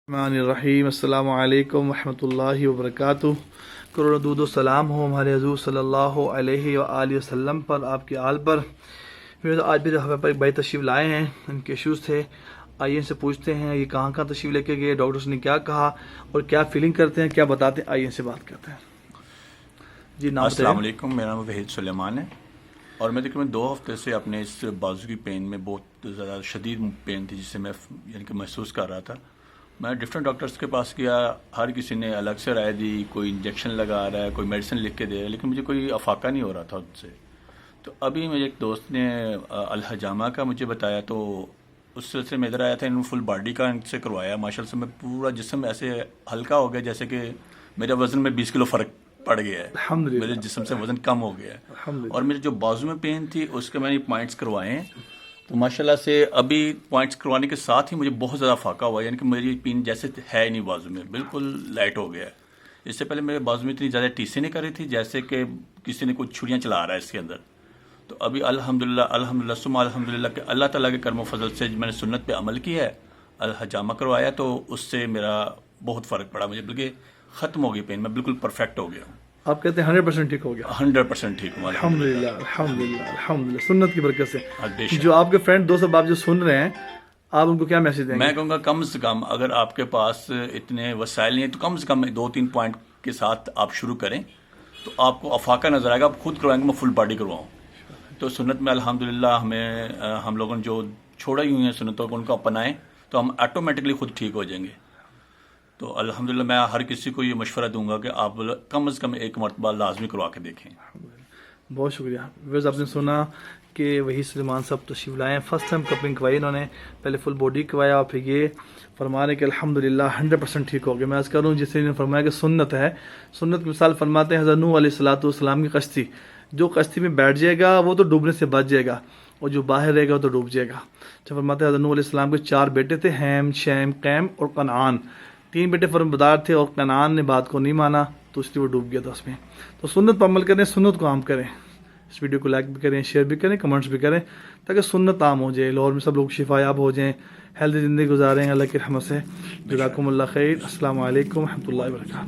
الرحیم السلام علیکم ورحمۃ اللہ وبرکاتہ۔ کروڑوں درود و سلام ہو ہمارے حضور صلی اللہ علیہ وآلہ وسلم پر، آپ کے آل پر۔ آج بھی ہمیں پر ایک بھائی تشریف لائے ہیں، ان کے ایشوز تھے، آئیے ان سے پوچھتے ہیں یہ کہاں تشریف لے کے گئے، ڈاکٹرس نے کیا کہا اور کیا فیلنگ کرتے ہیں، کیا بتاتے ہیں، آئیے ان سے بات کرتے ہیں۔ جی نام السلام علیکم، میرا نام وحید سلیمان ہے اور میں تقریباً 2 ہفتے سے اپنے اس بازو کی پین میں بہت زیادہ شدید پین تھی، جس سے میں یعنی کہ محسوس کر رہا تھا۔ میں ڈفرینٹ ڈاکٹرس کے پاس گیا، ہر کسی نے الگ سے رائے دی، کوئی انجیکشن لگا رہا ہے، کوئی میڈیسن لکھ کے دے رہا ہے، لیکن مجھے کوئی افاقہ نہیں ہو رہا تھا ان سے۔ تو ابھی مجھے ایک دوست نے الحجامہ کا مجھے بتایا، تو اس سلسلے میں ادھر آیا تھا، انہوں نے فل باڈی کا ان سے کروایا۔ ماشاء اللہ سے میں پورا جسم ایسے ہلکا ہو گیا جیسے کہ میرے وزن میں 20 کلو فرق پڑ گیا ہے، الحمدللہ، میرے جسم سے وزن کم ہو گیا ہے۔ اور میرے جو بازو میں پین تھی اس کے میں نے پوائنٹس کروائے ہیں، تو ماشاءاللہ سے ابھی پوائنٹس کروانے کے ساتھ ہی مجھے بہت زیادہ فاقہ ہوا، یعنی کہ میری پین جیسے ہے ہی نہیں، بازو میں بالکل لائٹ ہو گیا ہے۔ اس سے پہلے میرے بازو میں اتنی زیادہ ٹیسیں نہیں کر رہی تھی جیسے کہ کسی نے کچھ چھریاں چلا رہا ہے اس کے اندر۔ تو ابھی الحمدللہ ثم الحمدللہ کہ اللہ تعالیٰ کے کرم و فضل سے میں نے سنت پہ عمل کیا ہے، الحجامہ کروایا، تو اس سے میرا بہت فرق پڑا، مجھے بلکہ ختم ہو گئی پین، میں بالکل پرفیکٹ ہو گیا ہوں۔ آپ کہتے ہیں 100% ٹھیک ہو گیا؟ 100% ٹھیک ہوں الحمدللہ الحمدللہ الحمدللہ، سنت کی برکت سے۔ بے شک۔ جو آپ کے فرینڈ دوست آپ جو سن رہے ہیں، آپ ان کو کیا میسج دیں گے؟ میں کہوں گا کم سے کم اگر آپ کے پاس اتنے وسائل نہیں ہیں تو کم سے کم 2-3 پوائنٹ کے ساتھ آپ شروع کریں، تو آپ کو افاقہ نظر آئے گا، آپ خود کروائیں گے، میں فل باڈی کرواؤں۔ تو سنت میں الحمدللہ ہم لوگوں نے جو چھوڑا ہی ہوئی ہیں سنتوں کو، ان کو اپنائیں تو ہم آٹومیٹکلی خود ٹھیک ہو جائیں گے۔ تو الحمدللہ میں ہر کسی کو یہ مشورہ دوں گا کہ آپ کم از کم 1 مرتبہ لازمی کروا کے دیکھیں۔ بہت شکریہ۔ ویسے آپ نے سنا کہ وحید سلیمان صاحب تشریف لائے ہیں، فرسٹ ٹائم کپنگ کروائی انہوں نے، پہلے فل باڈی کروایا اور پھر یہ فرما رہے کہ الحمدللہ 100% ٹھیک ہو گیا۔ میں عرض کروں جس نے فرمایا کہ سنت ہے، سنت کی مثال فرماتے ہیں حضرت نوح علیہ الصلوۃ والسلام کی کشتی، جو کشتی میں بیٹھ جائے گا وہ تو ڈوبنے سے بچ جائے گا، اور جو باہر رہے گا وہ تو ڈوب جائے گا۔ جو فرماتے ہیں حضرت نوح علیہ السلام کے 4 بیٹے تھے، حیم، شیم، قیم اور کنعان۔ 3 بیٹے فرمانبردار تھے اور کنعان نے بات کو نہیں مانا، تو اس لیے وہ ڈوب گیا تھا اس میں۔ تو سنت پر عمل کریں، سنت کو عام کریں۔ اس ویڈیو کو لائک بھی کریں، شیئر بھی کریں، کمنٹس بھی کریں، تاکہ سنت عام ہو جائے، لاہور میں سب لوگ شفا یاب ہو جائیں، ہیلدی زندگی گزاریں اللہ کی رحمت سے۔ جزاکم اللہ خیر۔ السلام علیکم ورحمۃ اللہ وبرکاتہ۔